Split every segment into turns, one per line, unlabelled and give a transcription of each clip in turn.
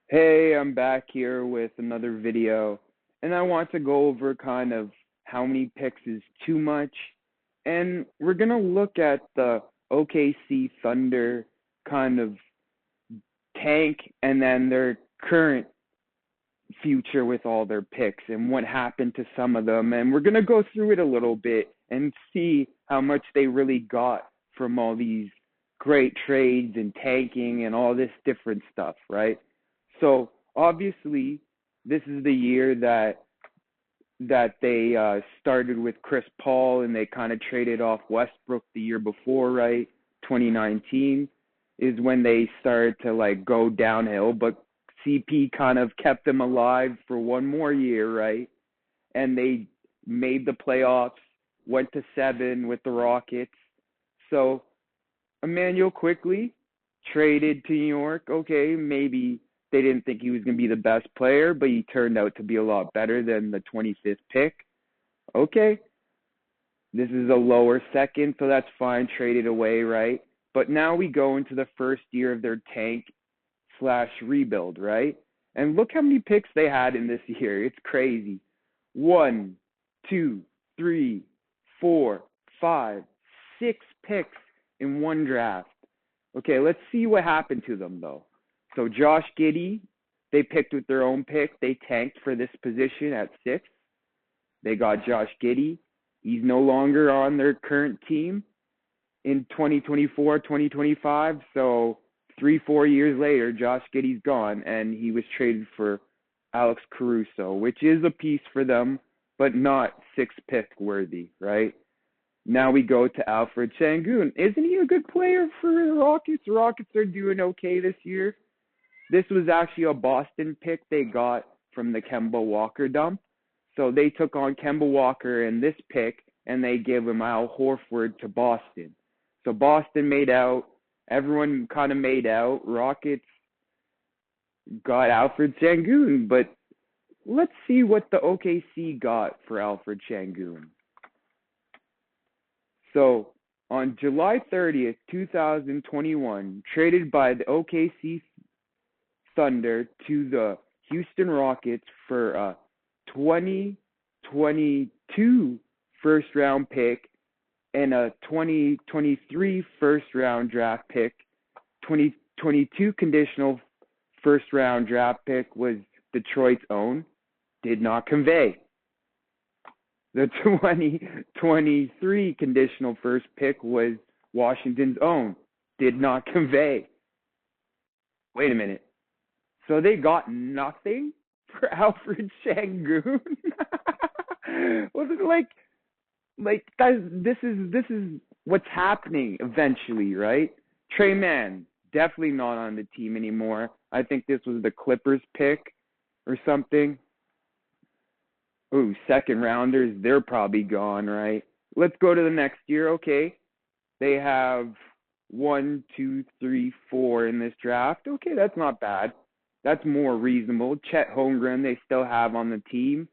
Hey, I'm back here with another video, and I want to go over kind of how many picks is too much, and we're gonna look at the OKC Thunder kind of tank and then their current future with all their picks and what happened to some of them, and we're gonna go through it a little bit and see how much they really got from all these great trades and tanking and all this different stuff, right? So obviously, this is the year that they started with Chris Paul and they kind of traded off Westbrook the year before, right? 2019 is when they started to like go downhill, but CP kind of kept them alive for one more year, right? And they made the playoffs, went to 7 with the Rockets. So Emmanuel quickly traded to New York. Okay, maybe they didn't think he was going to be the best player, but he turned out to be a lot better than the 25th pick. Okay, this is a lower second, so that's fine. Traded away, right? But now we go into the first year of their tank slash rebuild, right? And look how many picks they had in this year. It's crazy. 1, 2, 3, 4, 5, 6 picks in one draft. Okay, let's see what happened to them, though. So Josh Giddey, they picked with their own pick. They tanked for this position at 6. They got Josh Giddey. He's no longer on their current team in 2024, 2025. So 3-4 years later, Josh Giddey's gone, and he was traded for Alex Caruso, which is a piece for them, but not 6-pick worthy, right? Now we go to Alfred Sengun. Isn't he a good player for the Rockets? The Rockets are doing okay this year. This was actually a Boston pick they got from the Kemba Walker dump. So they took on Kemba Walker in this pick, and they gave him Al Horford to Boston. So Boston made out. Everyone kind of made out. Rockets got Alfred Sengun. But let's see what the OKC got for Alfred Sengun. So on July 30th, 2021, traded by the OKC Thunder to the Houston Rockets for a 2022 first-round pick and a 2023 first-round draft pick. 2022 conditional first-round draft pick was Detroit's own, did not convey. The 2023 conditional first pick was Washington's own, did not convey. Wait a minute. So they got nothing for Alfred Sengun? Was it like guys, this is what's happening eventually, right? Trey Mann, definitely not on the team anymore. I think this was the Clippers pick or something. Ooh, second rounders, they're probably gone, right? Let's go to the next year. Okay. They have 1, 2, 3, 4 in this draft. Okay, that's not bad. That's more reasonable. Chet Holmgren, they still have on the team.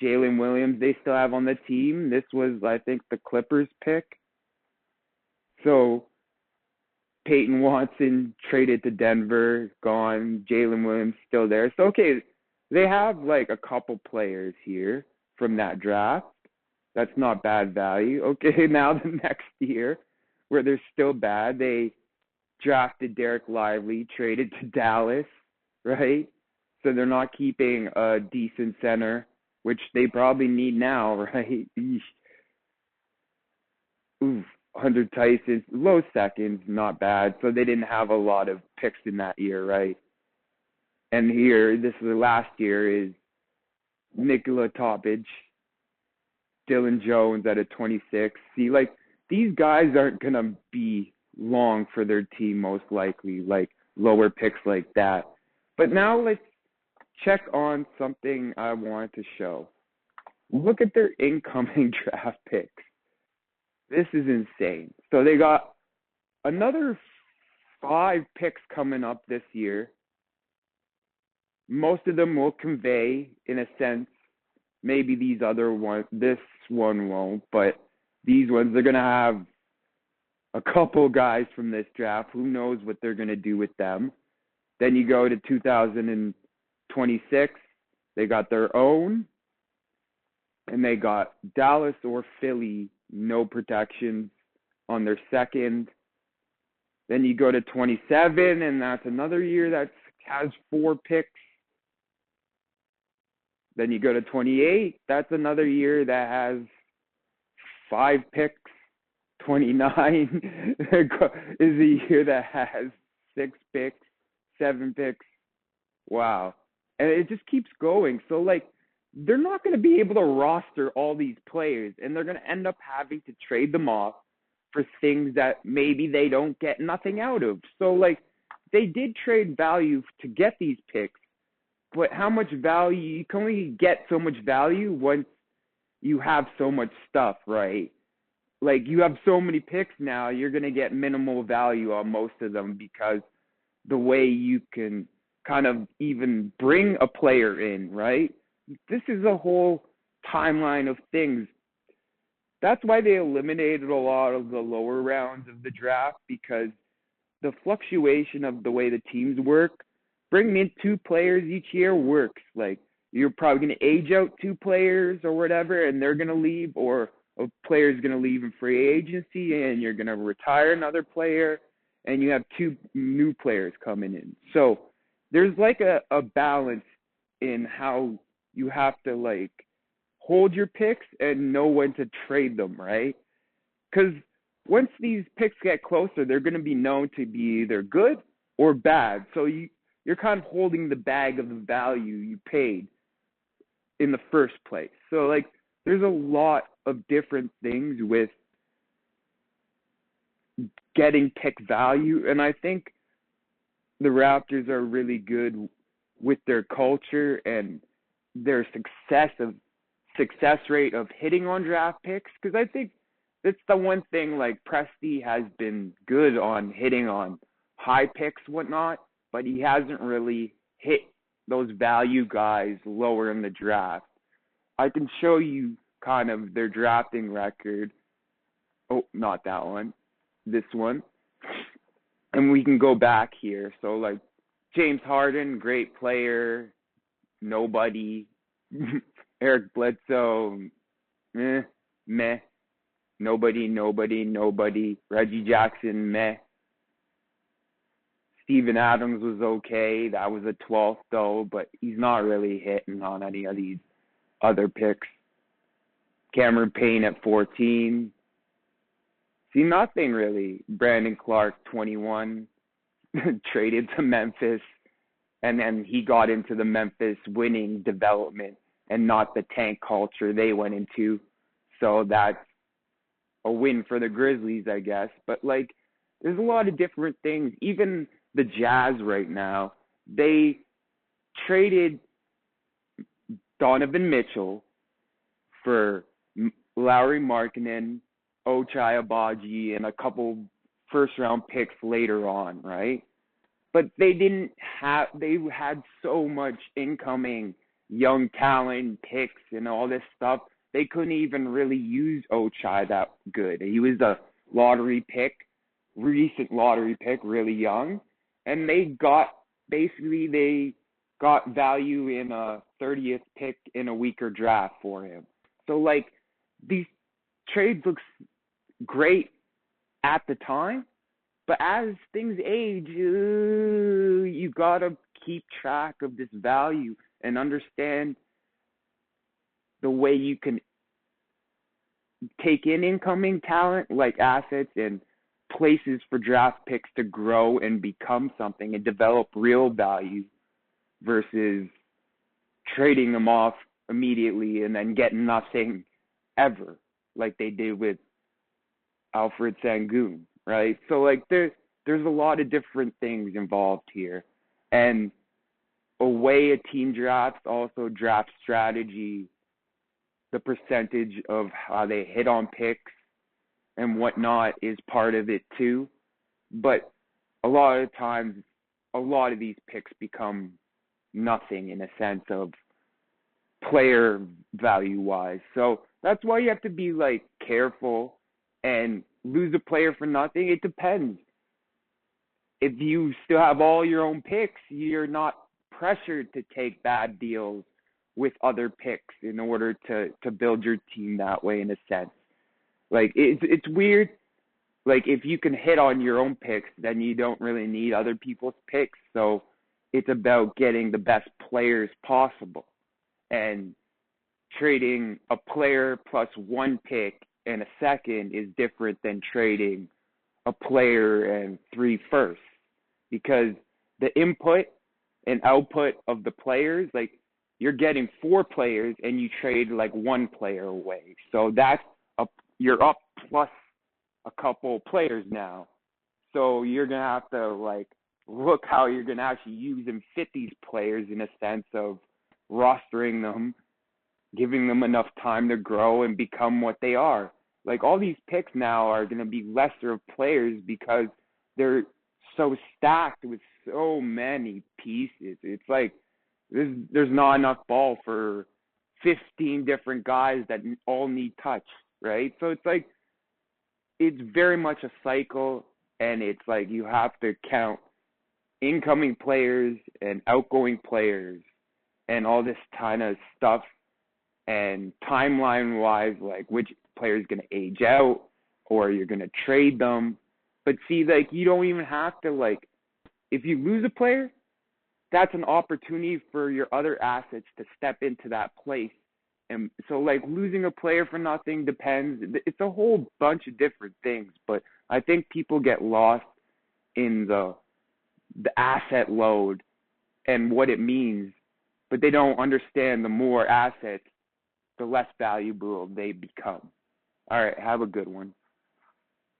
Jalen Williams, they still have on the team. This was, I think, the Clippers pick. So Peyton Watson traded to Denver, gone. Jalen Williams still there. So, okay, they have like a couple players here from that draft. That's not bad value. Okay, now the next year, where they're still bad, they drafted Derek Lively, traded to Dallas, right? So they're not keeping a decent center, which they probably need now, right? Eesh. Ooh, 100 Tyson, low seconds, not bad. So they didn't have a lot of picks in that year, right? And here, this is the last year, is Nikola Topic, Dylan Jones at a 26. See, like, these guys aren't going to be long for their team, most likely, like lower picks like that. But now let's check on something I wanted to show. Look at their incoming draft picks. This is insane. So they got another 5 picks coming up this year. Most of them will convey in a sense. Maybe these other ones, this one won't, but these ones, they're going to have a couple guys from this draft. Who knows what they're going to do with them. Then you go to 2026, they got their own, and they got Dallas or Philly, no protections on their second. Then you go to 27, and that's another year that has 4 picks. Then you go to 28, that's another year that has 5 picks. 29 is a year that has 6 picks, 7 picks. Wow. And it just keeps going. So, like, they're not going to be able to roster all these players, and they're going to end up having to trade them off for things that maybe they don't get nothing out of. So, like, they did trade value to get these picks, but how much value? You can only get so much value once you have so much stuff, right? Like, you have so many picks now, you're going to get minimal value on most of them because the way you can kind of even bring a player in, right? This is a whole timeline of things. That's why they eliminated a lot of the lower rounds of the draft, because the fluctuation of the way the teams work, bringing in 2 players each year works. Like, you're probably going to age out 2 players or whatever, and they're going to leave, or a player's going to leave in free agency, and you're going to retire another player, and you have 2 new players coming in. So there's like a balance in how you have to, like, hold your picks and know when to trade them, right? Because once these picks get closer, they're going to be known to be either good or bad. So you're kind of holding the bag of the value you paid in the first place. So, like, there's a lot of different things with getting pick value, and I think the Raptors are really good with their culture and their success rate of hitting on draft picks, because I think that's the one thing, like, Presti has been good on hitting on high picks, whatnot, but he hasn't really hit those value guys lower in the draft. I can show you kind of their drafting record. Oh, not that one. This one. And we can go back here. So, like, James Harden, great player. Nobody. Eric Bledsoe, meh. Nobody. Reggie Jackson, meh. Steven Adams was okay. That was a 12th, though, but he's not really hitting on any of these other picks. Cameron Payne at 14. See, nothing really. Brandon Clark, 21. Traded to Memphis. And then he got into the Memphis winning development and not the tank culture they went into. So that's a win for the Grizzlies, I guess. But, like, there's a lot of different things. Even the Jazz right now, they traded Donovan Mitchell for Lauri Markkanen, Ochai Agbaji, and a couple first-round picks later on, right? But they had so much incoming young talent, picks, and all this stuff. They couldn't even really use Ochai that good. He was a lottery pick, recent lottery pick, really young. And they got value in a 30th pick in a weaker draft for him. So, like, these trades looks great at the time, but as things age, you got to keep track of this value and understand the way you can take in incoming talent, like assets and places for draft picks to grow and become something and develop real value versus trading them off immediately and then getting nothing ever, like they did with Alfred Sengun, right? So, like, there's a lot of different things involved here. And a way a team drafts, also draft strategy, the percentage of how they hit on picks and whatnot is part of it too. But a lot of times, a lot of these picks become nothing in a sense of player value-wise. So that's why you have to be, like, careful and lose a player for nothing. It depends. if you still have all your own picks, you're not pressured to take bad deals with other picks in order to build your team that way in a sense. Like it's weird. Like if you can hit on your own picks, then you don't really need other people's picks. So it's about getting the best players possible. And trading a player plus one pick and a second is different than trading a player and three firsts, because the input and output of the players, like you're getting four players and you trade like one player away. So that's you're up plus a couple players now. So you're going to have to like look how you're going to actually use and fit these players in a sense of rostering them, giving them enough time to grow and become what they are. Like all these picks now are going to be lesser of players because they're so stacked with so many pieces. It's like there's not enough ball for 15 different guys that all need touch, right? So it's like it's very much a cycle, and it's like you have to count incoming players and outgoing players and all this kind of stuff, and timeline wise, like which player is going to age out or you're going to trade them. But see, like you don't even have to, like, if you lose a player, that's an opportunity for your other assets to step into that place. And so like losing a player for nothing depends. It's a whole bunch of different things, but I think people get lost in the asset load and what it means, but they don't understand the more assets, the less valuable they become. All right, have a good one.